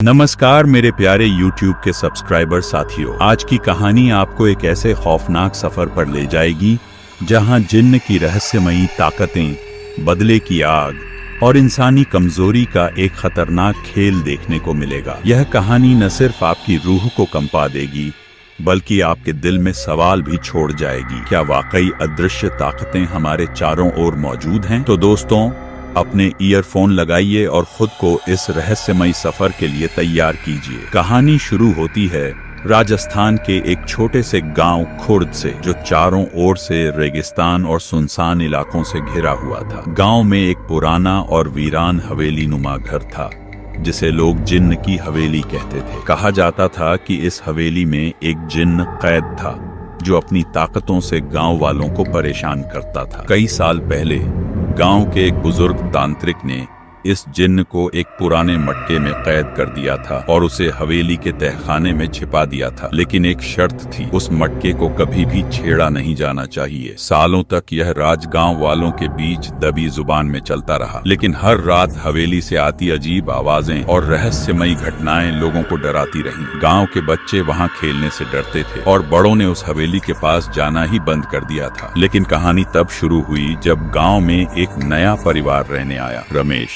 नमस्कार मेरे प्यारे YouTube के सब्सक्राइबर साथियों। आज की कहानी आपको एक ऐसे खौफनाक सफर पर ले जाएगी जहां जिन्न की रहस्यमयी ताकतें, बदले की आग और इंसानी कमजोरी का एक खतरनाक खेल देखने को मिलेगा। यह कहानी न सिर्फ आपकी रूह को कंपा देगी बल्कि आपके दिल में सवाल भी छोड़ जाएगी, क्या वाकई अदृश्य ताकतें हमारे चारों ओर मौजूद हैं? तो दोस्तों, अपने ईयरफोन लगाइए और खुद को इस रहस्यमयी सफर के लिए तैयार कीजिए। कहानी शुरू होती है राजस्थान के एक छोटे से गांव खुर्द से, जो चारों ओर से रेगिस्तान और सुनसान इलाकों से घिरा हुआ था। गांव में एक पुराना और वीरान हवेली नुमा घर था जिसे लोग जिन्न की हवेली कहते थे। कहा जाता था कि इस हवेली में एक जिन्न कैद था जो अपनी ताकतों से गांव वालों को परेशान करता था। कई साल पहले गांव के एक बुजुर्ग तांत्रिक ने इस जिन्न को एक पुराने मटके में कैद कर दिया था और उसे हवेली के तहखाने में छिपा दिया था। लेकिन एक शर्त थी, उस मटके को कभी भी छेड़ा नहीं जाना चाहिए। सालों तक यह राज गांव वालों के बीच दबी जुबान में चलता रहा, लेकिन हर रात हवेली से आती अजीब आवाजें और रहस्यमयी घटनाएं लोगों को डराती रहीं। गांव के बच्चे वहां खेलने से डरते थे और बड़ों ने उस हवेली के पास जाना ही बंद कर दिया था। लेकिन कहानी तब शुरू हुई जब गांव में एक नया परिवार रहने आया। रमेश,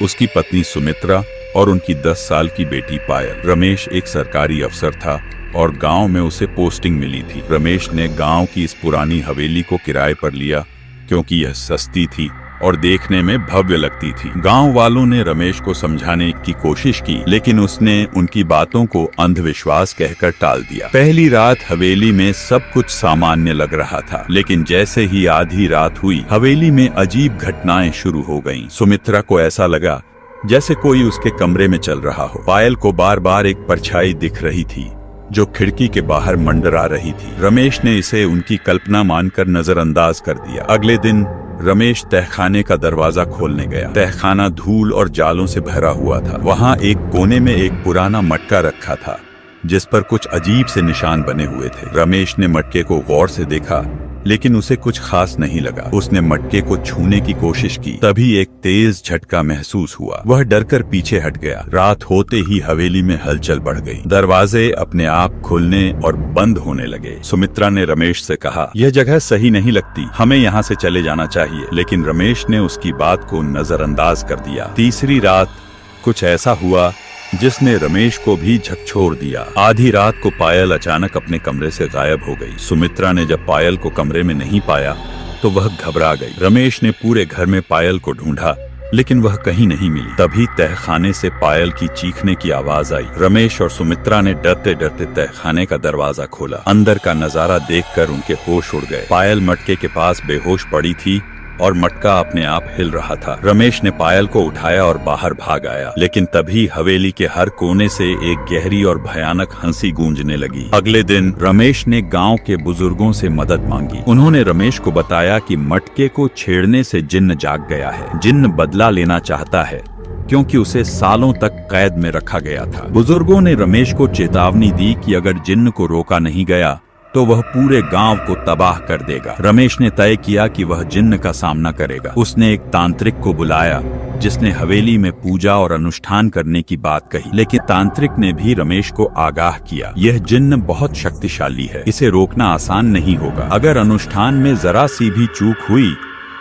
उसकी पत्नी सुमित्रा और उनकी 10 साल की बेटी पायल। रमेश एक सरकारी अफसर था और गांव में उसे पोस्टिंग मिली थी। रमेश ने गांव की इस पुरानी हवेली को किराए पर लिया क्योंकि यह सस्ती थी और देखने में भव्य लगती थी। गांव वालों ने रमेश को समझाने की कोशिश की, लेकिन उसने उनकी बातों को अंधविश्वास कहकर टाल दिया। पहली रात हवेली में सब कुछ सामान्य लग रहा था, लेकिन जैसे ही आधी रात हुई, हवेली में अजीब घटनाएं शुरू हो गईं। सुमित्रा को ऐसा लगा जैसे कोई उसके कमरे में चल रहा हो। पायल को बार बार एक परछाई दिख रही थी जो खिड़की के बाहर मंडरा रही थी। रमेश ने इसे उनकी कल्पना मानकर नजरअंदाज कर दिया। अगले दिन रमेश तहखाने का दरवाजा खोलने गया। तहखाना धूल और जालों से भरा हुआ था। वहां एक कोने में एक पुराना मटका रखा था जिस पर कुछ अजीब से निशान बने हुए थे। रमेश ने मटके को गौर से देखा, लेकिन उसे कुछ खास नहीं लगा। उसने मटके को छूने की कोशिश की, तभी एक तेज झटका महसूस हुआ। वह डरकर पीछे हट गया। रात होते ही हवेली में हलचल बढ़ गई। दरवाजे अपने आप खुलने और बंद होने लगे। सुमित्रा ने रमेश से कहा, यह जगह सही नहीं लगती, हमें यहाँ से चले जाना चाहिए। लेकिन रमेश ने उसकी बात को नजरअंदाज कर दिया। तीसरी रात कुछ ऐसा हुआ जिसने रमेश को भी झकझोर दिया। आधी रात को पायल अचानक अपने कमरे से गायब हो गई। सुमित्रा ने जब पायल को कमरे में नहीं पाया तो वह घबरा गई। रमेश ने पूरे घर में पायल को ढूंढा, लेकिन वह कहीं नहीं मिली। तभी तहखाने से पायल की चीखने की आवाज आई। रमेश और सुमित्रा ने डरते डरते तहखाने का दरवाजा खोला। अंदर का नजारा देखकर उनके होश उड़ गए। पायल मटके के पास बेहोश पड़ी थी और मटका अपने आप हिल रहा था। रमेश ने पायल को उठाया और बाहर भाग आया, लेकिन तभी हवेली के हर कोने से एक गहरी और भयानक हंसी गूंजने लगी। अगले दिन रमेश ने गांव के बुजुर्गों से मदद मांगी। उन्होंने रमेश को बताया कि मटके को छेड़ने से जिन्न जाग गया है। जिन्न बदला लेना चाहता है क्योंकि उसे सालों तक कैद में रखा गया था। बुजुर्गों ने रमेश को चेतावनी दी कि अगर जिन्न को रोका नहीं गया तो वह पूरे गांव को तबाह कर देगा। रमेश ने तय किया कि वह जिन्न का सामना करेगा। उसने एक तांत्रिक को बुलाया जिसने हवेली में पूजा और अनुष्ठान करने की बात कही, लेकिन तांत्रिक ने भी रमेश को आगाह किया, यह जिन्न बहुत शक्तिशाली है, इसे रोकना आसान नहीं होगा। अगर अनुष्ठान में जरा सी भी चूक हुई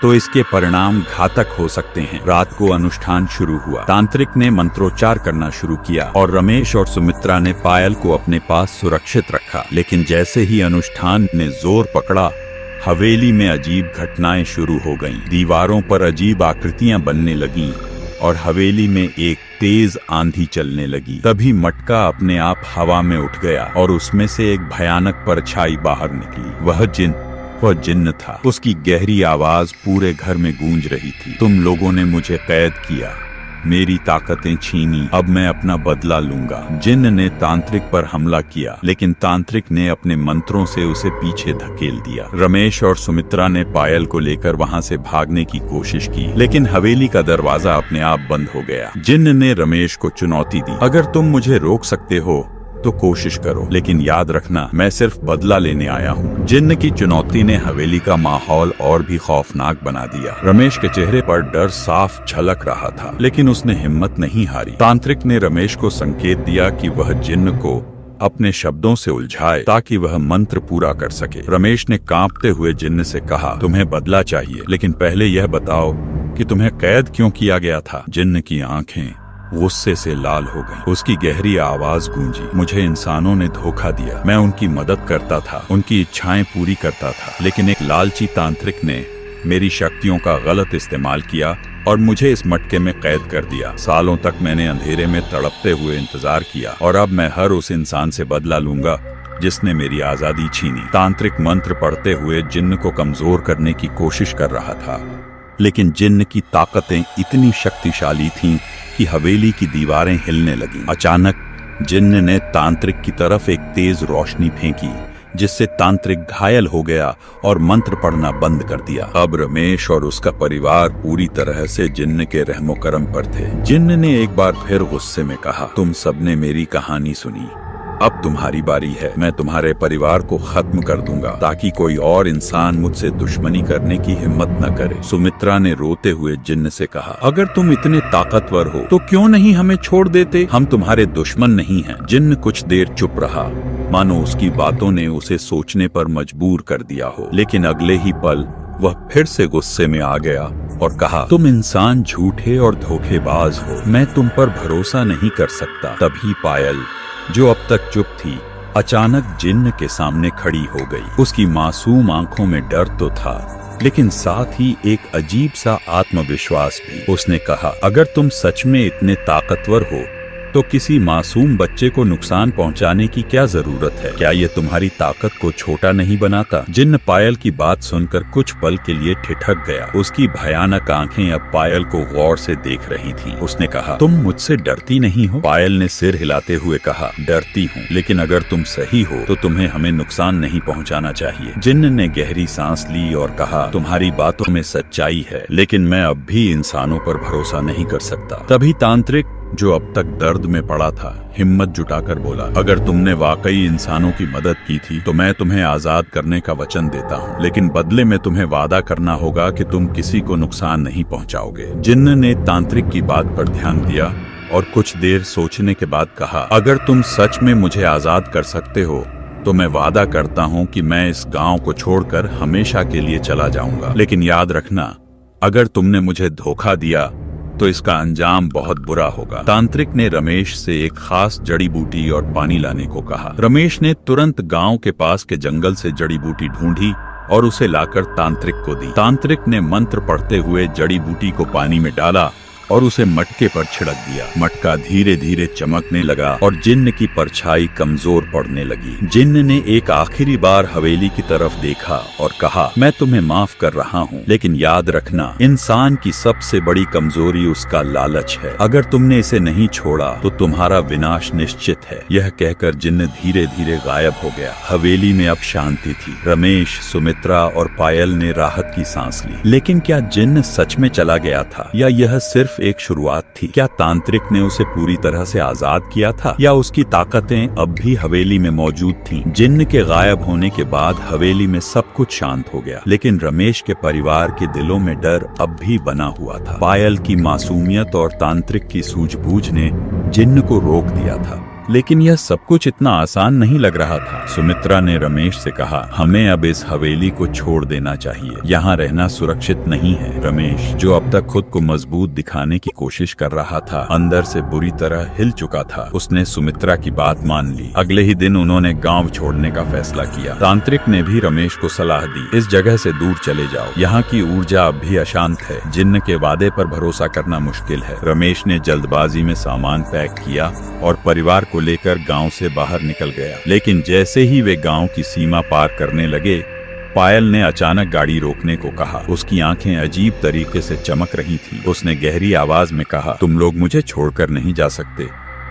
तो इसके परिणाम घातक हो सकते हैं। रात को अनुष्ठान शुरू हुआ। तांत्रिक ने मंत्रोच्चार करना शुरू किया और रमेश और सुमित्रा ने पायल को अपने पास सुरक्षित रखा। लेकिन जैसे ही अनुष्ठान ने जोर पकड़ा, हवेली में अजीब घटनाएं शुरू हो गईं। दीवारों पर अजीब आकृतियां बनने लगीं और हवेली में एक तेज आंधी चलने लगी। तभी मटका अपने आप हवा में उठ गया और उसमें से एक भयानक परछाई बाहर निकली। वह जिन्न था। उसकी गहरी आवाज पूरे घर में गूंज रही थी, तुम लोगों ने मुझे कैद किया, मेरी ताकतें छीनी, अब मैं अपना बदला लूंगा। जिन्न ने तांत्रिक पर हमला किया, लेकिन तांत्रिक ने अपने मंत्रों से उसे पीछे धकेल दिया। रमेश और सुमित्रा ने पायल को लेकर वहां से भागने की कोशिश की, लेकिन हवेली का दरवाजा अपने आप बंद हो गया। जिन्न ने रमेश को चुनौती दी, अगर तुम मुझे रोक सकते हो तो कोशिश करो, लेकिन याद रखना मैं सिर्फ बदला लेने आया हूँ। जिन्न की चुनौती ने हवेली का माहौल और भी खौफनाक बना दिया। रमेश के चेहरे पर डर साफ झलक रहा था, लेकिन उसने हिम्मत नहीं हारी। तांत्रिक ने रमेश को संकेत दिया कि वह जिन्न को अपने शब्दों से उलझाए ताकि वह मंत्र पूरा कर सके। रमेश ने कांपते हुए जिन्न से कहा, तुम्हें बदला चाहिए, लेकिन पहले यह बताओ कि तुम्हें कैद क्यों किया गया था। जिन्न की आंखें गुस्से से लाल हो गईं। उसकी गहरी आवाज गूंजी, मुझे इंसानों ने धोखा दिया। मैं उनकी मदद करता था, उनकी इच्छाएं पूरी करता था, लेकिन एक लालची तांत्रिक ने मेरी शक्तियों का गलत इस्तेमाल किया और मुझे इस मटके में कैद कर दिया। सालों तक मैंने अंधेरे में तड़पते हुए इंतजार किया और अब मैं हर उस इंसान से बदला लूंगा जिसने मेरी आजादी छीनी। तांत्रिक मंत्र पढ़ते हुए जिन्न को कमजोर करने की कोशिश कर रहा था, लेकिन जिन्न की ताकतें इतनी शक्तिशाली थीं कि हवेली की दीवारें हिलने लगीं। अचानक जिन्न ने तांत्रिक की तरफ एक तेज रोशनी फेंकी, जिससे तांत्रिक घायल हो गया और मंत्र पढ़ना बंद कर दिया। अब रमेश और उसका परिवार पूरी तरह से जिन्न के रहमो करम पर थे। जिन्न ने एक बार फिर गुस्से में कहा, तुम सबने मेरी कहानी सुनी, अब तुम्हारी बारी है। मैं तुम्हारे परिवार को खत्म कर दूंगा ताकि कोई और इंसान मुझसे दुश्मनी करने की हिम्मत न करे। सुमित्रा ने रोते हुए जिन्न से कहा, अगर तुम इतने ताकतवर हो तो क्यों नहीं हमें छोड़ देते? हम तुम्हारे दुश्मन नहीं हैं। जिन्न कुछ देर चुप रहा, मानो उसकी बातों ने उसे सोचने पर मजबूर कर दिया हो, लेकिन अगले ही पल वह फिर से गुस्से में आ गया और कहा, तुम इंसान झूठे और धोखेबाज हो, मैं तुम पर भरोसा नहीं कर सकता। तभी पायल, जो अब तक चुप थी, अचानक जिन्न के सामने खड़ी हो गई। उसकी मासूम आंखों में डर तो था, लेकिन साथ ही एक अजीब सा आत्मविश्वास भी। उसने कहा, अगर तुम सच में इतने ताकतवर हो तो किसी मासूम बच्चे को नुकसान पहुंचाने की क्या जरूरत है? क्या ये तुम्हारी ताकत को छोटा नहीं बनाता? जिन्न पायल की बात सुनकर कुछ पल के लिए ठिठक गया। उसकी भयानक आंखें अब पायल को गौर से देख रही थीं। उसने कहा, तुम मुझसे डरती नहीं हो? पायल ने सिर हिलाते हुए कहा, डरती हूँ, लेकिन अगर तुम सही हो तो तुम्हें हमें नुकसान नहीं पहुँचाना चाहिए। जिन्न ने गहरी सांस ली और कहा, तुम्हारी बातों में सच्चाई है, लेकिन मैं अब भी इंसानों पर भरोसा नहीं कर सकता। तभी तांत्रिक, जो अब तक दर्द में पड़ा था, हिम्मत जुटाकर बोला, अगर तुमने वाकई इंसानों की मदद की थी तो मैं तुम्हें आजाद करने का वचन देता हूँ, लेकिन बदले में तुम्हें वादा करना होगा कि तुम किसी को नुकसान नहीं पहुँचाओगे। जिन्न ने तांत्रिक की बात पर ध्यान दिया और कुछ देर सोचने के बाद कहा, अगर तुम सच में मुझे आजाद कर सकते हो तो मैं वादा करता हूँ कि मैं इस गांव को छोड़कर हमेशा के लिए चला जाऊंगा, लेकिन याद रखना, अगर तुमने मुझे धोखा दिया तो इसका अंजाम बहुत बुरा होगा। तांत्रिक ने रमेश से एक खास जड़ी बूटी और पानी लाने को कहा। रमेश ने तुरंत गांव के पास के जंगल से जड़ी बूटी ढूंढी और उसे लाकर तांत्रिक को दी। तांत्रिक ने मंत्र पढ़ते हुए जड़ी बूटी को पानी में डाला और उसे मटके पर छिड़क दिया। मटका धीरे धीरे चमकने लगा और जिन्न की परछाई कमजोर पड़ने लगी। जिन्न ने एक आखिरी बार हवेली की तरफ देखा और कहा, मैं तुम्हें माफ कर रहा हूँ, लेकिन याद रखना, इंसान की सबसे बड़ी कमजोरी उसका लालच है। अगर तुमने इसे नहीं छोड़ा तो तुम्हारा विनाश निश्चित है। यह कहकर जिन्न धीरे धीरे गायब हो गया। हवेली में अब शांति थी। रमेश, सुमित्रा और पायल ने राहत की सांस ली। लेकिन क्या जिन्न सच में चला गया था या यह सिर्फ एक शुरुआत थी? क्या तांत्रिक ने उसे पूरी तरह से आजाद किया था या उसकी ताकतें अब भी हवेली में मौजूद थीं? जिन्न के गायब होने के बाद हवेली में सब कुछ शांत हो गया, लेकिन रमेश के परिवार के दिलों में डर अब भी बना हुआ था। पायल की मासूमियत और तांत्रिक की सूझबूझ ने जिन्न को रोक दिया था, लेकिन यह सब कुछ इतना आसान नहीं लग रहा था। सुमित्रा ने रमेश से कहा, हमें अब इस हवेली को छोड़ देना चाहिए, यहाँ रहना सुरक्षित नहीं है। रमेश, जो अब तक खुद को मजबूत दिखाने की कोशिश कर रहा था, अंदर से बुरी तरह हिल चुका था। उसने सुमित्रा की बात मान ली। अगले ही दिन उन्होंने गाँव छोड़ने का फैसला किया। तांत्रिक ने भी रमेश को सलाह दी, इस जगह से दूर चले जाओ, यहाँ की ऊर्जा अब भी अशांत है। जिन्न के वादे पर भरोसा करना मुश्किल है। रमेश ने जल्दबाजी में सामान पैक किया और परिवार को लेकर गांव से बाहर निकल गया। लेकिन जैसे ही वे गांव की सीमा पार करने लगे, पायल ने अचानक गाड़ी रोकने को कहा। उसकी आंखें अजीब तरीके से चमक रही थीं। उसने गहरी आवाज में कहा, तुम लोग मुझे छोड़कर नहीं जा सकते,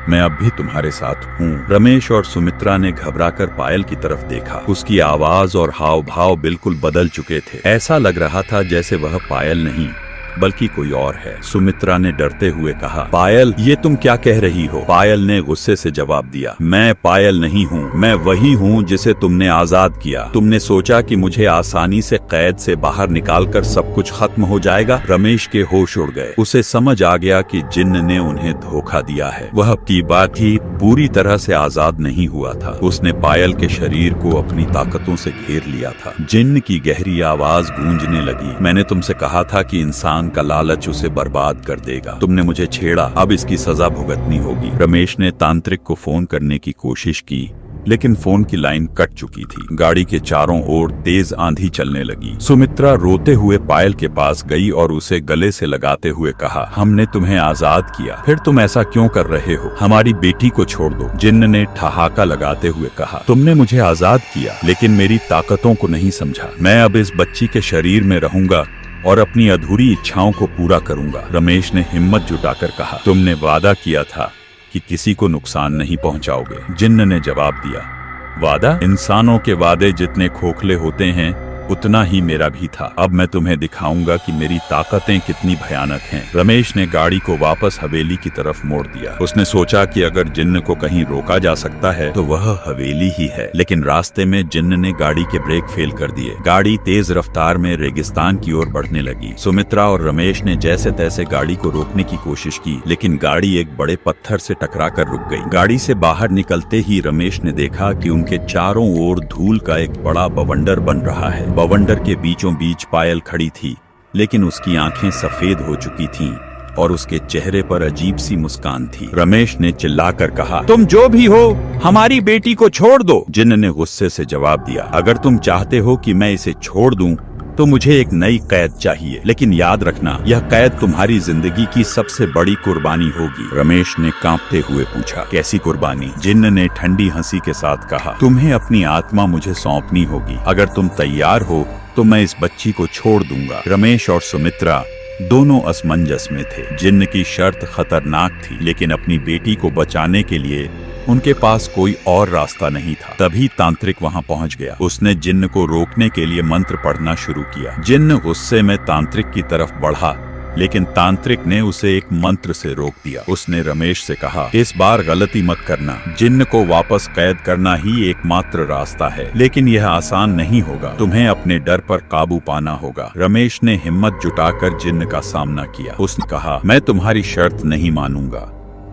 मैं अब भी तुम्हारे साथ हूँ। रमेश और सुमित्रा ने घबराकर पायल की तरफ देखा। उसकी आवाज और हाव भाव बिल्कुल बदल चुके थे। ऐसा लग रहा था जैसे वह पायल नहीं बल्कि कोई और है। सुमित्रा ने डरते हुए कहा, पायल, ये तुम क्या कह रही हो? पायल ने गुस्से से जवाब दिया, मैं पायल नहीं हूँ, मैं वही हूँ जिसे तुमने आजाद किया। तुमने सोचा कि मुझे आसानी से कैद से बाहर निकालकर सब कुछ खत्म हो जाएगा। रमेश के होश उड़ गए। उसे समझ आ गया कि जिन्न ने उन्हें धोखा दिया है। वह की बात ही पूरी तरह से आजाद नहीं हुआ था। उसने पायल के शरीर को अपनी ताकतों से घेर लिया था। जिन्न की गहरी आवाज गूंजने लगी, मैंने तुमसे कहा था कि इंसान का लालच उसे बर्बाद कर देगा। तुमने मुझे छेड़ा, अब इसकी सजा भुगतनी होगी। रमेश ने तांत्रिक को फोन करने की कोशिश की, लेकिन फोन की लाइन कट चुकी थी। गाड़ी के चारों ओर तेज आंधी चलने लगी। सुमित्रा रोते हुए पायल के पास गई और उसे गले से लगाते हुए कहा, हमने तुम्हें आजाद किया, फिर तुम ऐसा क्यों कर रहे हो? हमारी बेटी को छोड़ दो। जिन्न ने ठहाका लगाते हुए कहा, तुमने मुझे आजाद किया, लेकिन मेरी ताकतों को नहीं समझा। मैं अब इस बच्ची के शरीर में रहूंगा और अपनी अधूरी इच्छाओं को पूरा करूंगा। रमेश ने हिम्मत जुटाकर कहा, तुमने वादा किया था कि किसी को नुकसान नहीं पहुंचाओगे। जिन्न ने जवाब दिया, वादा? इंसानों के वादे जितने खोखले होते हैं उतना ही मेरा भी था। अब मैं तुम्हें दिखाऊंगा कि मेरी ताकतें कितनी भयानक हैं। रमेश ने गाड़ी को वापस हवेली की तरफ मोड़ दिया। उसने सोचा कि अगर जिन्न को कहीं रोका जा सकता है तो वह हवेली ही है, लेकिन रास्ते में जिन्न ने गाड़ी के ब्रेक फेल कर दिए। गाड़ी तेज रफ्तार में रेगिस्तान की ओर बढ़ने लगी। सुमित्रा और रमेश ने जैसे तैसे गाड़ी को रोकने की कोशिश की, लेकिन गाड़ी एक बड़े पत्थर से टकरा कर रुक गई। गाड़ी से बाहर निकलते ही रमेश ने देखा कि उनके चारों ओर धूल का एक बड़ा बवंडर बन रहा है। बवंडर के बीचों बीच पायल खड़ी थी, लेकिन उसकी आंखें सफेद हो चुकी थीं और उसके चेहरे पर अजीब सी मुस्कान थी। रमेश ने चिल्लाकर कहा, तुम जो भी हो, हमारी बेटी को छोड़ दो। जिन्न ने गुस्से से जवाब दिया, अगर तुम चाहते हो कि मैं इसे छोड़ दूं तो मुझे एक नई कैद चाहिए, लेकिन याद रखना, यह कैद तुम्हारी जिंदगी की सबसे बड़ी कुर्बानी होगी। रमेश ने कांपते हुए पूछा, कैसी कुर्बानी? जिन्न ने ठंडी हंसी के साथ कहा, तुम्हें अपनी आत्मा मुझे सौंपनी होगी। अगर तुम तैयार हो तो मैं इस बच्ची को छोड़ दूंगा। रमेश और सुमित्रा दोनों असमंजस में थे। जिन्न की शर्त खतरनाक थी, लेकिन अपनी बेटी को बचाने के लिए उनके पास कोई और रास्ता नहीं था। तभी तांत्रिक वहां पहुंच गया। उसने जिन्न को रोकने के लिए मंत्र पढ़ना शुरू किया। जिन्न गुस्से में तांत्रिक की तरफ बढ़ा, लेकिन तांत्रिक ने उसे एक मंत्र से रोक दिया। उसने रमेश से कहा, इस बार गलती मत करना। जिन्न को वापस कैद करना ही एकमात्र रास्ता है, लेकिन यह आसान नहीं होगा। तुम्हें अपने डर पर काबू पाना होगा। रमेश ने हिम्मत जुटाकर जिन्न का सामना किया। उसने कहा, मैं तुम्हारी शर्त नहीं मानूंगा।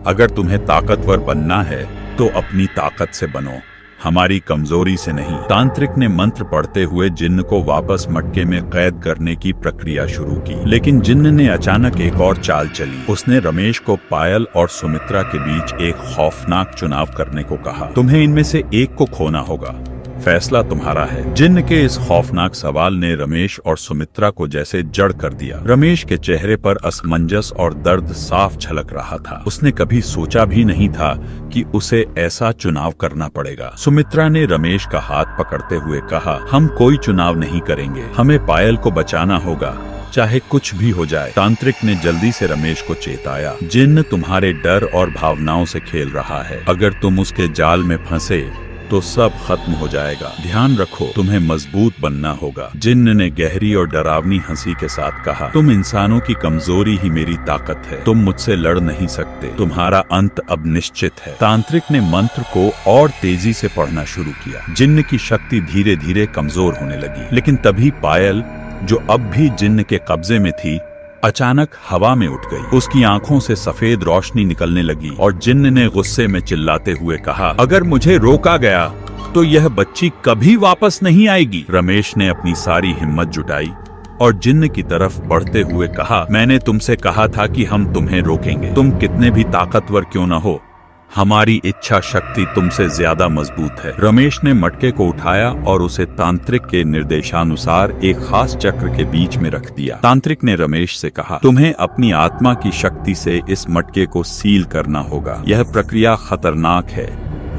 अगर तुम्हें ताकतवर बनना है तो अपनी ताकत से बनो, हमारी कमजोरी से नहीं। तांत्रिक ने मंत्र पढ़ते हुए जिन्न को वापस मटके में कैद करने की प्रक्रिया शुरू की, लेकिन जिन्न ने अचानक एक और चाल चली। उसने रमेश को पायल और सुमित्रा के बीच एक खौफनाक चुनाव करने को कहा। तुम्हें इनमें से एक को खोना होगा, फैसला तुम्हारा है। जिन्न के इस खौफनाक सवाल ने रमेश और सुमित्रा को जैसे जड़ कर दिया। रमेश के चेहरे पर असमंजस और दर्द साफ झलक रहा था। उसने कभी सोचा भी नहीं था कि उसे ऐसा चुनाव करना पड़ेगा। सुमित्रा ने रमेश का हाथ पकड़ते हुए कहा, हम कोई चुनाव नहीं करेंगे, हमें पायल को बचाना होगा, चाहे कुछ भी हो जाए। तांत्रिक ने जल्दी से रमेश को चेताया, जिन्न तुम्हारे डर और भावनाओं से खेल रहा है। अगर तुम उसके जाल में फंसे तो सब खत्म हो जाएगा। ध्यान रखो, तुम्हें मजबूत बनना होगा। जिन्न ने गहरी और डरावनी हंसी के साथ कहा, तुम इंसानों की कमजोरी ही मेरी ताकत है। तुम मुझसे लड़ नहीं सकते, तुम्हारा अंत अब निश्चित है। तांत्रिक ने मंत्र को और तेजी से पढ़ना शुरू किया। जिन्न की शक्ति धीरे धीरे कमजोर होने लगी, लेकिन तभी पायल, जो अब भी जिन्न के कब्जे में थी, अचानक हवा में उठ गई। उसकी आंखों से सफेद रोशनी निकलने लगी और जिन्न ने गुस्से में चिल्लाते हुए कहा, अगर मुझे रोका गया तो यह बच्ची कभी वापस नहीं आएगी। रमेश ने अपनी सारी हिम्मत जुटाई और जिन्न की तरफ बढ़ते हुए कहा, मैंने तुमसे कहा था कि हम तुम्हें रोकेंगे। तुम कितने भी ताकतवर क्यों न हो, हमारी इच्छा शक्ति तुमसे ज्यादा मजबूत है। रमेश ने मटके को उठाया और उसे तांत्रिक के निर्देशानुसार एक खास चक्र के बीच में रख दिया। तांत्रिक ने रमेश से कहा, तुम्हें अपनी आत्मा की शक्ति से इस मटके को सील करना होगा। यह प्रक्रिया खतरनाक है,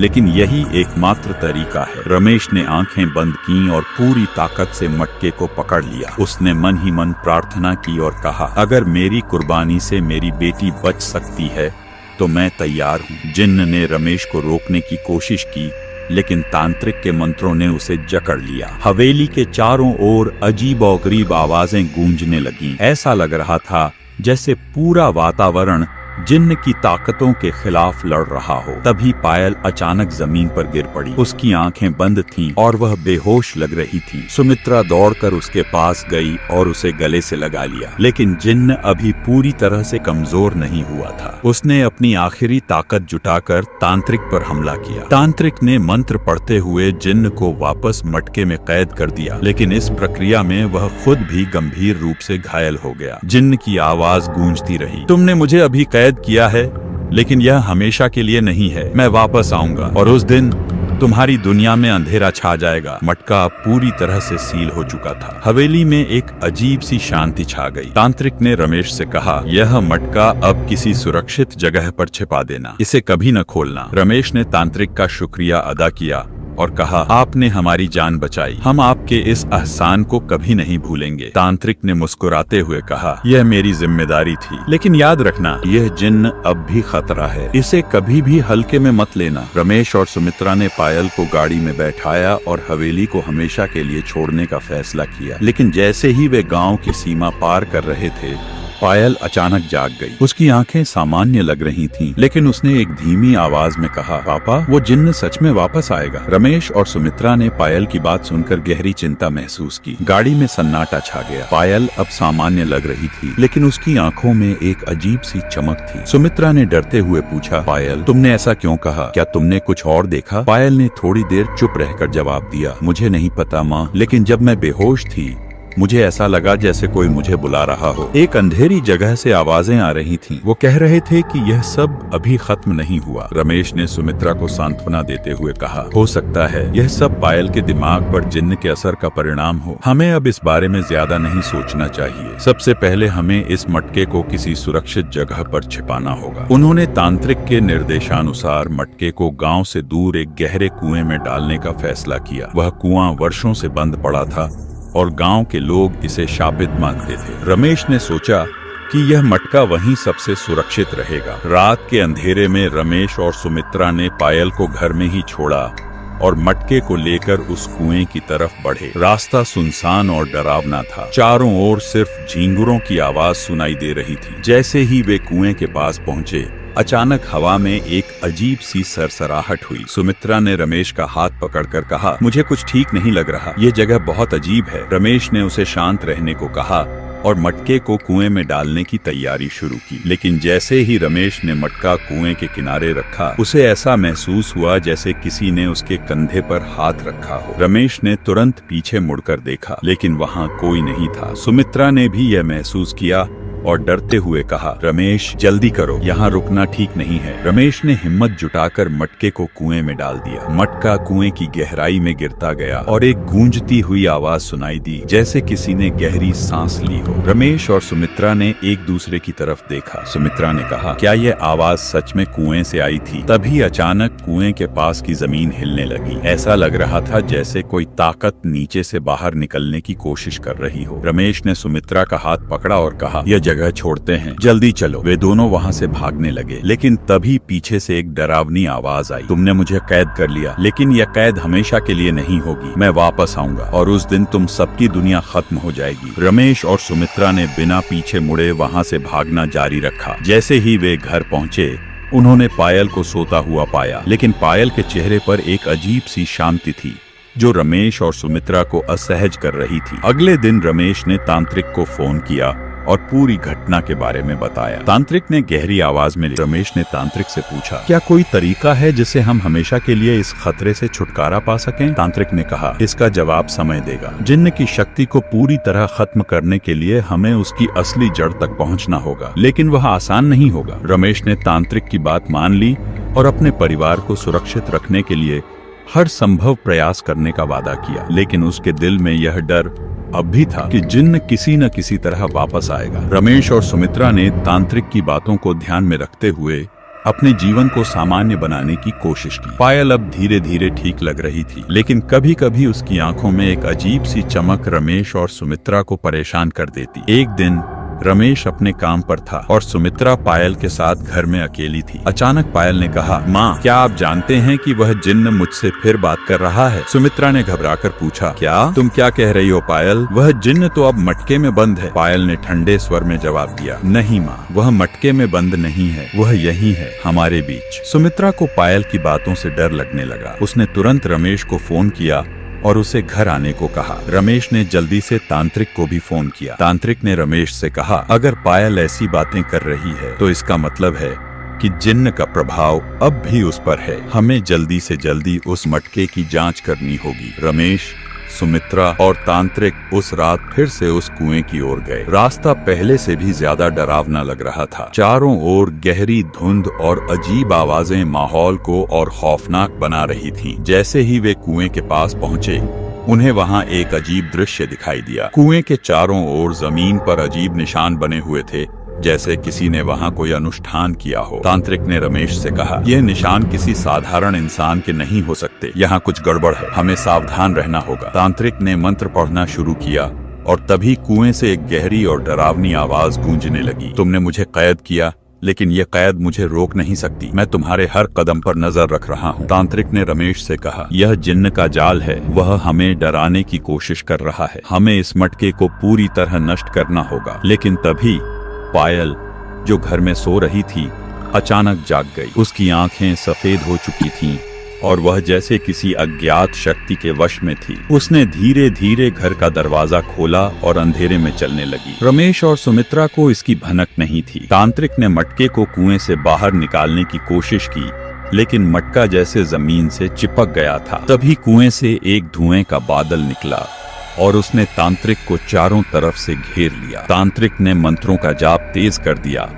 लेकिन यही एकमात्र तरीका है। रमेश ने आंखें बंद की और पूरी ताकत से मटके को पकड़ लिया। उसने मन ही मन प्रार्थना की और कहा, अगर मेरी कुर्बानी से मेरी बेटी बच सकती है तो मैं तैयार हूँ। जिन्न ने रमेश को रोकने की कोशिश की, लेकिन तांत्रिक के मंत्रों ने उसे जकड़ लिया। हवेली के चारों ओर अजीबोगरीब आवाजें गूंजने लगीं। ऐसा लग रहा था जैसे पूरा वातावरण जिन्न की ताकतों के खिलाफ लड़ रहा हो। तभी पायल अचानक जमीन पर गिर पड़ी। उसकी आंखें बंद थीं और वह बेहोश लग रही थी। सुमित्रा दौड़कर उसके पास गई और उसे गले से लगा लिया, लेकिन जिन्न अभी पूरी तरह से कमजोर नहीं हुआ था। उसने अपनी आखिरी ताकत जुटाकर तांत्रिक पर हमला किया। तांत्रिक ने मंत्र पढ़ते हुए जिन्न को वापस मटके में कैद कर दिया, लेकिन इस प्रक्रिया में वह खुद भी गंभीर रूप से घायल हो गया। जिन्न की आवाज गूंजती रही, तुमने मुझे अभी कैद किया है, लेकिन यह हमेशा के लिए नहीं है। मैं वापस आऊंगा और उस दिन तुम्हारी दुनिया में अंधेरा छा जाएगा। मटका अब पूरी तरह से सील हो चुका था। हवेली में एक अजीब सी शांति छा गई। तांत्रिक ने रमेश से कहा, यह मटका अब किसी सुरक्षित जगह पर छिपा देना, इसे कभी न खोलना। रमेश ने तांत्रिक का शुक्रिया अदा किया और कहा, आपने हमारी जान बचाई, हम आपके इस एहसान को कभी नहीं भूलेंगे। तांत्रिक ने मुस्कुराते हुए कहा, यह मेरी जिम्मेदारी थी, लेकिन याद रखना यह जिन्न अब भी खतरा है, इसे कभी भी हल्के में मत लेना। रमेश और सुमित्रा ने पायल को गाड़ी में बैठाया और हवेली को हमेशा के लिए छोड़ने का फैसला किया। लेकिन जैसे ही वे गाँव की सीमा पार कर रहे थे, पायल अचानक जाग गई। उसकी आंखें सामान्य लग रही थीं, लेकिन उसने एक धीमी आवाज में कहा, पापा, वो जिन्न सच में वापस आएगा। रमेश और सुमित्रा ने पायल की बात सुनकर गहरी चिंता महसूस की। गाड़ी में सन्नाटा छा गया। पायल अब सामान्य लग रही थी, लेकिन उसकी आंखों में एक अजीब सी चमक थी। सुमित्रा ने डरते हुए पूछा, पायल, तुमने ऐसा क्यों कहा? क्या तुमने कुछ और देखा? पायल ने थोड़ी देर चुप रहकर जवाब दिया, मुझे नहीं पता माँ, लेकिन जब मैं बेहोश थी मुझे ऐसा लगा जैसे कोई मुझे बुला रहा हो। एक अंधेरी जगह से आवाजें आ रही थीं। वो कह रहे थे कि यह सब अभी खत्म नहीं हुआ। रमेश ने सुमित्रा को सांत्वना देते हुए कहा, हो सकता है यह सब पायल के दिमाग पर जिन्न के असर का परिणाम हो। हमें अब इस बारे में ज्यादा नहीं सोचना चाहिए। सबसे पहले हमें इस मटके को किसी सुरक्षित जगह पर छिपाना होगा। उन्होंने तांत्रिक के निर्देशानुसार मटके को गाँव से दूर एक गहरे कुएं में डालने का फैसला किया। वह कुआं वर्षों से बंद पड़ा था और गांव के लोग इसे शापित मानते थे। रमेश ने सोचा कि यह मटका वहीं सबसे सुरक्षित रहेगा। रात के अंधेरे में रमेश और सुमित्रा ने पायल को घर में ही छोड़ा और मटके को लेकर उस कुएं की तरफ बढ़े। रास्ता सुनसान और डरावना था। चारों ओर सिर्फ झींगुरों की आवाज सुनाई दे रही थी। जैसे ही वे कुएं के पास पहुंचे, अचानक हवा में एक अजीब सी सरसराहट हुई। सुमित्रा ने रमेश का हाथ पकड़कर कहा, मुझे कुछ ठीक नहीं लग रहा, ये जगह बहुत अजीब है। रमेश ने उसे शांत रहने को कहा और मटके को कुएं में डालने की तैयारी शुरू की। लेकिन जैसे ही रमेश ने मटका कुएं के किनारे रखा, उसे ऐसा महसूस हुआ जैसे किसी ने उसके कंधे पर हाथ रखा हो। रमेश ने तुरंत पीछे मुड़कर देखा, लेकिन वहां कोई नहीं था। सुमित्रा ने भी यह महसूस किया और डरते हुए कहा, रमेश जल्दी करो, यहाँ रुकना ठीक नहीं है। रमेश ने हिम्मत जुटाकर मटके को कुएं में डाल दिया। मटका कुएं की गहराई में गिरता गया और एक गूंजती हुई आवाज सुनाई दी, जैसे किसी ने गहरी सांस ली हो। रमेश और सुमित्रा ने एक दूसरे की तरफ देखा। सुमित्रा ने कहा, क्या यह आवाज सच में कुएं से आई थी? तभी अचानक कुएं के पास की जमीन हिलने लगी। ऐसा लग रहा था जैसे कोई ताकत नीचे से बाहर निकलने की कोशिश कर रही हो। रमेश ने सुमित्रा का हाथ पकड़ा और कहा, यह जगह छोड़ते हैं, जल्दी चलो। वे दोनों वहां से भागने लगे, लेकिन तभी पीछे से एक डरावनी आवाज आई, तुमने मुझे कैद कर लिया, लेकिन यह कैद हमेशा के लिए नहीं होगी। मैं वापस आऊंगा और उस दिन तुम सबकी दुनिया खत्म हो जाएगी। रमेश और सुमित्रा ने बिना पीछे मुड़े वहां से भागना जारी रखा। जैसे ही वे घर पहुंचे, उन्होंने पायल को सोता हुआ पाया, लेकिन पायल के चेहरे पर एक अजीब सी शांति थी जो रमेश और सुमित्रा को असहज कर रही थी। अगले दिन रमेश ने तांत्रिक को फोन किया और पूरी घटना के बारे में बताया। तांत्रिक ने गहरी आवाज में रमेश ने तांत्रिक से पूछा, क्या कोई तरीका है जिससे हम हमेशा के लिए इस खतरे से छुटकारा पा सकें? तांत्रिक ने कहा, इसका जवाब समय देगा। जिन्न की शक्ति को पूरी तरह खत्म करने के लिए हमें उसकी असली जड़ तक पहुंचना होगा, लेकिन वह आसान नहीं होगा। रमेश ने तांत्रिक की बात मान ली और अपने परिवार को सुरक्षित रखने के लिए हर संभव प्रयास करने का वादा किया, लेकिन उसके दिल में यह डर अब भी था कि जिन्न किसी न किसी तरह वापस आएगा। रमेश और सुमित्रा ने तांत्रिक की बातों को ध्यान में रखते हुए अपने जीवन को सामान्य बनाने की कोशिश की। पायल अब धीरे धीरे ठीक लग रही थी, लेकिन कभी कभी उसकी आंखों में एक अजीब सी चमक रमेश और सुमित्रा को परेशान कर देती। एक दिन रमेश अपने काम पर था और सुमित्रा पायल के साथ घर में अकेली थी। अचानक पायल ने कहा, माँ, क्या आप जानते हैं कि वह जिन्न मुझसे फिर बात कर रहा है? सुमित्रा ने घबराकर पूछा, क्या? तुम क्या कह रही हो पायल? वह जिन्न तो अब मटके में बंद है। पायल ने ठंडे स्वर में जवाब दिया, नहीं माँ, वह मटके में बंद नहीं है, वह यही है, हमारे बीच। सुमित्रा को पायल की बातों से डर लगने लगा। उसने तुरंत रमेश को फोन किया और उसे घर आने को कहा। रमेश ने जल्दी से तांत्रिक को भी फोन किया। तांत्रिक ने रमेश से कहा, अगर पायल ऐसी बातें कर रही है तो इसका मतलब है कि जिन्न का प्रभाव अब भी उस पर है। हमें जल्दी से जल्दी उस मटके की जांच करनी होगी। रमेश, सुमित्रा और तांत्रिक उस रात फिर से उस कुएं की ओर गए। रास्ता पहले से भी ज्यादा डरावना लग रहा था। चारों ओर गहरी धुंध और अजीब आवाजें माहौल को और खौफनाक बना रही थीं। जैसे ही वे कुएं के पास पहुंचे, उन्हें वहां एक अजीब दृश्य दिखाई दिया। कुएं के चारों ओर जमीन पर अजीब निशान बने हुए थे, जैसे किसी ने वहां कोई अनुष्ठान किया हो। तांत्रिक ने रमेश से कहा, यह निशान किसी साधारण इंसान के नहीं हो सकते, यहाँ कुछ गड़बड़ है, हमें सावधान रहना होगा। तांत्रिक ने मंत्र पढ़ना शुरू किया और तभी कुएं से एक गहरी और डरावनी आवाज गूंजने लगी, तुमने मुझे कैद किया, लेकिन ये कैद मुझे रोक नहीं सकती, मैं तुम्हारे हर कदम पर नजर रख रहा हूँ। तांत्रिक ने रमेश से कहा, यह जिन्न का जाल है, वह हमें डराने की कोशिश कर रहा है, हमें इस मटके को पूरी तरह नष्ट करना होगा। लेकिन तभी पायल, जो घर में सो रही थी, अचानक जाग गई। उसकी आंखें सफेद हो चुकी थीं और वह जैसे किसी अज्ञात शक्ति के वश में थी। उसने धीरे धीरे घर का दरवाजा खोला और अंधेरे में चलने लगी। रमेश और सुमित्रा को इसकी भनक नहीं थी। तांत्रिक ने मटके को कुएं से बाहर निकालने की कोशिश की, लेकिन मटका जैसे जमीन से चिपक गया था। तभी कुएं से एक धुएं का बादल निकला और उसने तांत्रिक को चारों तरफ से घेर लिया। तांत्रिक ने मंत्रों का जाप तेज कर दिया,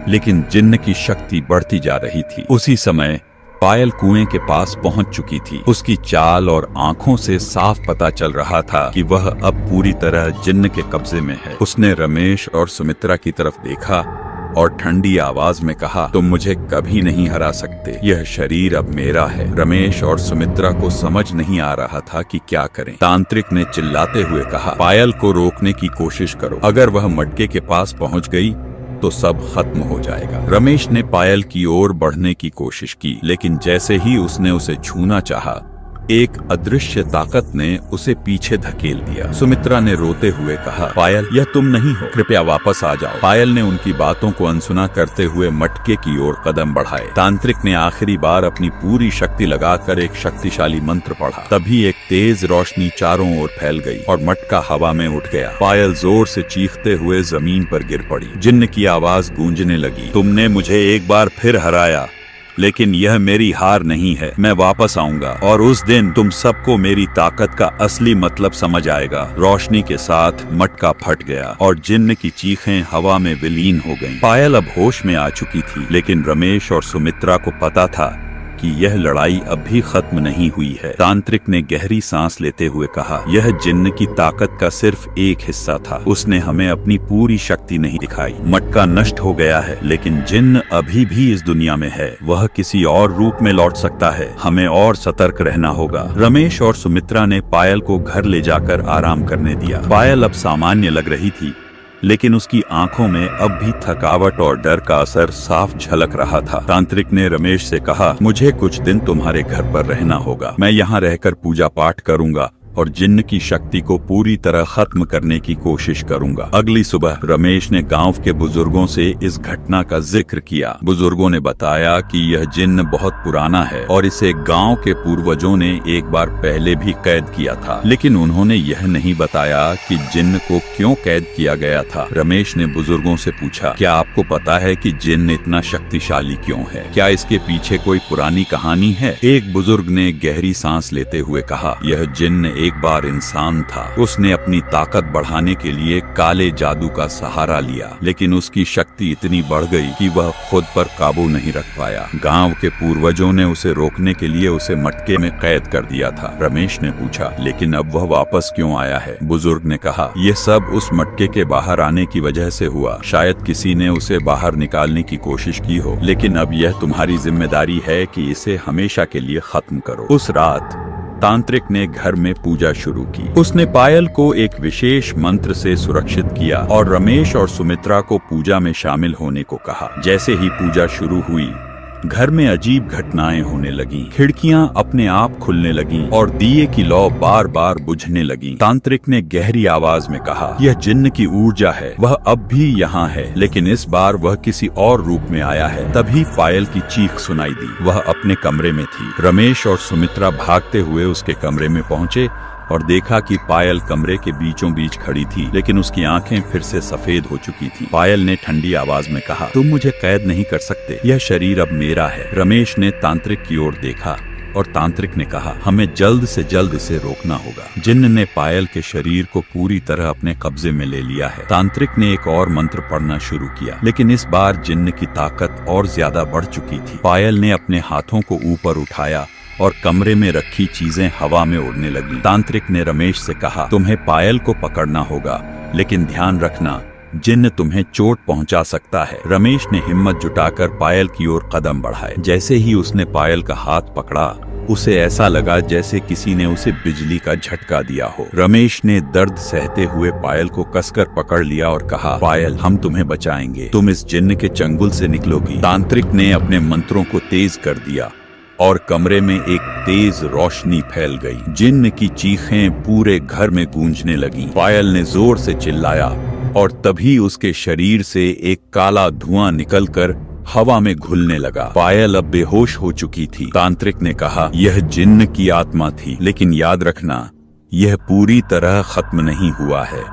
लेकिन जिन्न की शक्ति बढ़ती जा रही थी। उसी समय पायल कुएं के पास पहुंच चुकी थी। उसकी चाल और आंखों से साफ पता चल रहा था कि वह अब पूरी तरह जिन्न के कब्जे में है। उसने रमेश और सुमित्रा की तरफ देखा और ठंडी आवाज में कहा, तुम मुझे कभी नहीं हरा सकते, यह शरीर अब मेरा है। रमेश और सुमित्रा को समझ नहीं आ रहा था कि क्या करें। तांत्रिक ने चिल्लाते हुए कहा, पायल को रोकने की कोशिश करो, अगर वह मटके के पास पहुंच गई तो सब खत्म हो जाएगा। रमेश ने पायल की ओर बढ़ने की कोशिश की, लेकिन जैसे ही उसने उसे छूना चाहा, एक अदृश्य ताकत ने उसे पीछे धकेल दिया। सुमित्रा ने रोते हुए कहा, पायल, यह तुम नहीं हो, कृपया वापस आ जाओ। पायल ने उनकी बातों को अनसुना करते हुए मटके की ओर कदम बढ़ाए। तांत्रिक ने आखिरी बार अपनी पूरी शक्ति लगाकर एक शक्तिशाली मंत्र पढ़ा। तभी एक तेज रोशनी चारों ओर फैल गई और मटका हवा में उठ गया। पायल जोर से चीखते हुए जमीन पर गिर पड़ी। जिन्न की आवाज गूंजने लगी, तुमने मुझे एक बार फिर हराया, लेकिन यह मेरी हार नहीं है, मैं वापस आऊंगा और उस दिन तुम सबको मेरी ताकत का असली मतलब समझ आएगा। रोशनी के साथ मटका फट गया और जिन्न की चीखें हवा में विलीन हो गईं। पायल अब होश में आ चुकी थी, लेकिन रमेश और सुमित्रा को पता था कि यह लड़ाई अब भी खत्म नहीं हुई है। तांत्रिक ने गहरी सांस लेते हुए कहा, यह जिन्न की ताकत का सिर्फ एक हिस्सा था, उसने हमें अपनी पूरी शक्ति नहीं दिखाई। मटका नष्ट हो गया है, लेकिन जिन्न अभी भी इस दुनिया में है, वह किसी और रूप में लौट सकता है, हमें और सतर्क रहना होगा। रमेश और सुमित्रा ने पायल को घर ले जाकर आराम करने दिया। पायल अब सामान्य लग रही थी, लेकिन उसकी आंखों में अब भी थकावट और डर का असर साफ झलक रहा था। तांत्रिक ने रमेश से कहा, मुझे कुछ दिन तुम्हारे घर पर रहना होगा, मैं यहाँ रहकर पूजा पाठ करूंगा और जिन्न की शक्ति को पूरी तरह खत्म करने की कोशिश करूंगा। अगली सुबह रमेश ने गांव के बुजुर्गों से इस घटना का जिक्र किया। बुजुर्गों ने बताया कि यह जिन्न बहुत पुराना है और इसे गांव के पूर्वजों ने एक बार पहले भी कैद किया था, लेकिन उन्होंने यह नहीं बताया कि जिन्न को क्यों कैद किया गया था। रमेश ने बुजुर्गों से पूछा, क्या आपको पता है कि जिन्न इतना शक्तिशाली क्यों है? क्या इसके पीछे कोई पुरानी कहानी है? एक बुजुर्ग ने गहरी सांस लेते हुए कहा, यह जिन्न एक बार इंसान था, उसने अपनी ताकत बढ़ाने के लिए काले जादू का सहारा लिया, लेकिन उसकी शक्ति इतनी बढ़ गई कि वह खुद पर काबू नहीं रख पाया। गांव के पूर्वजों ने उसे रोकने के लिए उसे मटके में कैद कर दिया था। रमेश ने पूछा, लेकिन अब वह वापस क्यों आया है? बुजुर्ग ने कहा, यह सब उस मटके के बाहर आने की वजह से हुआ, शायद किसी ने उसे बाहर निकालने की कोशिश की हो, लेकिन अब यह तुम्हारी जिम्मेदारी है कि इसे हमेशा के लिए खत्म करो। उस रात तांत्रिक ने घर में पूजा शुरू की। उसने पायल को एक विशेष मंत्र से सुरक्षित किया और रमेश और सुमित्रा को पूजा में शामिल होने को कहा। जैसे ही पूजा शुरू हुई, घर में अजीब घटनाएं होने लगीं। खिड़कियां अपने आप खुलने लगीं और दिए की लौ बार बार बुझने लगी। तांत्रिक ने गहरी आवाज में कहा, यह जिन्न की ऊर्जा है, वह अब भी यहाँ है, लेकिन इस बार वह किसी और रूप में आया है। तभी पायल की चीख सुनाई दी। वह अपने कमरे में थी। रमेश और सुमित्रा भागते हुए उसके कमरे में पहुंचे और देखा कि पायल कमरे के बीचों बीच खड़ी थी, लेकिन उसकी आंखें फिर से सफेद हो चुकी थी। पायल ने ठंडी आवाज में कहा, तुम मुझे कैद नहीं कर सकते, यह शरीर अब मेरा है। रमेश ने तांत्रिक की ओर देखा और तांत्रिक ने कहा, हमें जल्द से जल्द इसे रोकना होगा। जिन्न ने पायल के शरीर को पूरी तरह अपने कब्जे में ले लिया है। तांत्रिक ने एक और मंत्र पढ़ना शुरू किया, लेकिन इस बार जिन्न की ताकत और ज्यादा बढ़ चुकी थी। पायल ने अपने हाथों को ऊपर उठाया और कमरे में रखी चीजें हवा में उड़ने लगी। तांत्रिक ने रमेश से कहा, तुम्हें पायल को पकड़ना होगा, लेकिन ध्यान रखना, जिन्न तुम्हें चोट पहुंचा सकता है। रमेश ने हिम्मत जुटाकर पायल की ओर कदम बढ़ाए। जैसे ही उसने पायल का हाथ पकड़ा, उसे ऐसा लगा जैसे किसी ने उसे बिजली का झटका दिया हो। रमेश ने दर्द सहते हुए पायल को कसकर पकड़ लिया और कहा, पायल, हम तुम्हें बचाएंगे, तुम इस जिन्न के चंगुल से निकलोगी। तांत्रिक ने अपने मंत्रों को तेज कर दिया और कमरे में एक तेज रोशनी फैल गई। जिन्न की चीखें पूरे घर में गूंजने लगी। पायल ने जोर से चिल्लाया और तभी उसके शरीर से एक काला धुआं निकलकर हवा में घुलने लगा। पायल अब बेहोश हो चुकी थी। तांत्रिक ने कहा, यह जिन्न की आत्मा थी, लेकिन याद रखना, यह पूरी तरह खत्म नहीं हुआ है,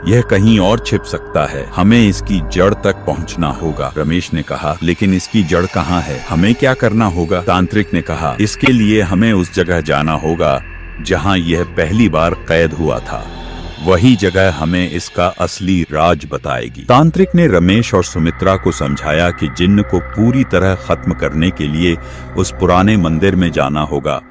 यह कहीं और छिप सकता है, हमें इसकी जड़ तक पहुंचना होगा। रमेश ने कहा, लेकिन इसकी जड़ कहाँ है, हमें क्या करना होगा? तांत्रिक ने कहा, इसके लिए हमें उस जगह जाना होगा जहाँ यह पहली बार कैद हुआ था। वही जगह हमें इसका असली राज बताएगी। तांत्रिक ने रमेश और सुमित्रा को समझाया कि जिन्न को पूरी तरह खत्म करने के लिए उस पुराने मंदिर में जाना होगा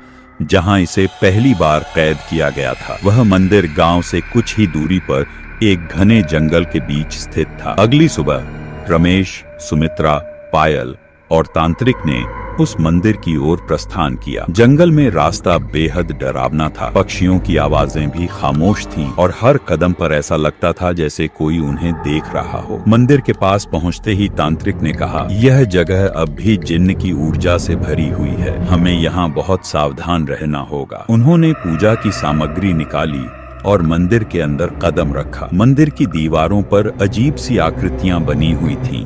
जहाँ इसे पहली बार कैद किया गया था। वह मंदिर गांव से कुछ ही दूरी पर एक घने जंगल के बीच स्थित था। अगली सुबह रमेश, सुमित्रा, पायल और तांत्रिक ने उस मंदिर की ओर प्रस्थान किया। जंगल में रास्ता बेहद डरावना था। पक्षियों की आवाजें भी खामोश थीं और हर कदम पर ऐसा लगता था जैसे कोई उन्हें देख रहा हो। मंदिर के पास पहुंचते ही तांत्रिक ने कहा, यह जगह अब भी जिन्न की ऊर्जा से भरी हुई है, हमें यहाँ बहुत सावधान रहना होगा। उन्होंने पूजा की सामग्री निकाली और मंदिर के अंदर कदम रखा। मंदिर की दीवारों पर अजीब सी आकृतियां बनी हुई थीं,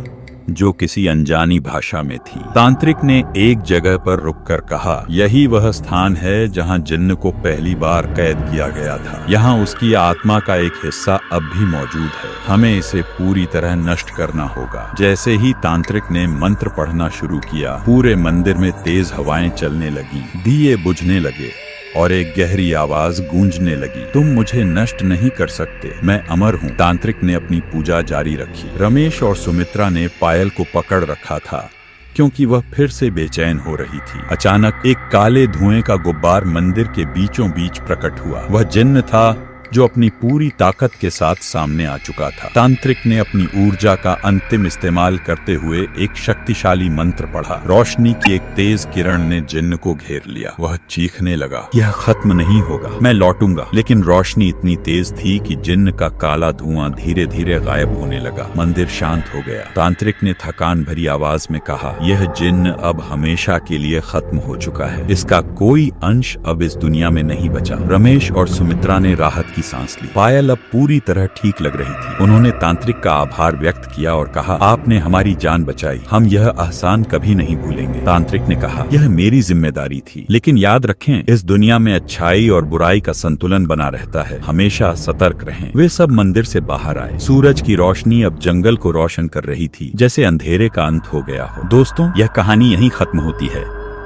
जो किसी अनजानी भाषा में थी। तांत्रिक ने एक जगह पर रुककर कहा, यही वह स्थान है जहां जिन्न को पहली बार कैद किया गया था। यहाँ उसकी आत्मा का एक हिस्सा अब भी मौजूद है, हमें इसे पूरी तरह नष्ट करना होगा। जैसे ही तांत्रिक ने मंत्र पढ़ना शुरू किया, पूरे मंदिर में तेज हवाएं चलने लगी, दिए बुझने लगे और एक गहरी आवाज गूंजने लगी, तुम मुझे नष्ट नहीं कर सकते, मैं अमर हूँ। तांत्रिक ने अपनी पूजा जारी रखी। रमेश और सुमित्रा ने पायल को पकड़ रखा था क्योंकि वह फिर से बेचैन हो रही थी। अचानक एक काले धुएं का गुब्बार मंदिर के बीचों बीच प्रकट हुआ। वह जिन्न था जो अपनी पूरी ताकत के साथ सामने आ चुका था। तांत्रिक ने अपनी ऊर्जा का अंतिम इस्तेमाल करते हुए एक शक्तिशाली मंत्र पढ़ा। रोशनी की एक तेज किरण ने जिन्न को घेर लिया। वह चीखने लगा, यह खत्म नहीं होगा, मैं लौटूंगा। लेकिन रोशनी इतनी तेज थी कि जिन्न का काला धुआं धीरे धीरे गायब होने लगा। मंदिर शांत हो गया। तांत्रिक ने थकान भरी आवाज में कहा, यह जिन्न अब हमेशा के लिए खत्म हो चुका है, इसका कोई अंश अब इस दुनिया में नहीं बचा। रमेश और सुमित्रा ने राहत की सांस ली। पायल अब पूरी तरह ठीक लग रही थी। उन्होंने तांत्रिक का आभार व्यक्त किया और कहा, आपने हमारी जान बचाई, हम यह एहसान कभी नहीं भूलेंगे। तांत्रिक ने कहा, यह मेरी जिम्मेदारी थी, लेकिन याद रखें, इस दुनिया में अच्छाई और बुराई का संतुलन बना रहता है, हमेशा सतर्क रहें। वे सब मंदिर से बाहर आए। सूरज की रोशनी अब जंगल को रोशन कर रही थी, जैसे अंधेरे का अंत हो गया हो। दोस्तों, यह कहानी यहीं खत्म होती है,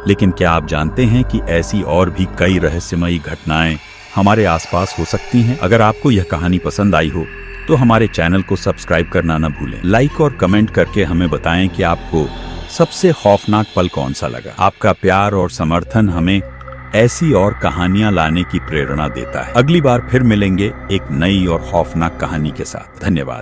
लेकिन क्या आप जानते हैं कि ऐसी और भी कई रहस्यमयी घटनाएं हमारे आसपास हो सकती हैं। अगर आपको यह कहानी पसंद आई हो तो हमारे चैनल को सब्सक्राइब करना न भूलें। लाइक और कमेंट करके हमें बताएं कि आपको सबसे खौफनाक पल कौन सा लगा। आपका प्यार और समर्थन हमें ऐसी और कहानियां लाने की प्रेरणा देता है। अगली बार फिर मिलेंगे एक नई और खौफनाक कहानी के साथ। धन्यवाद।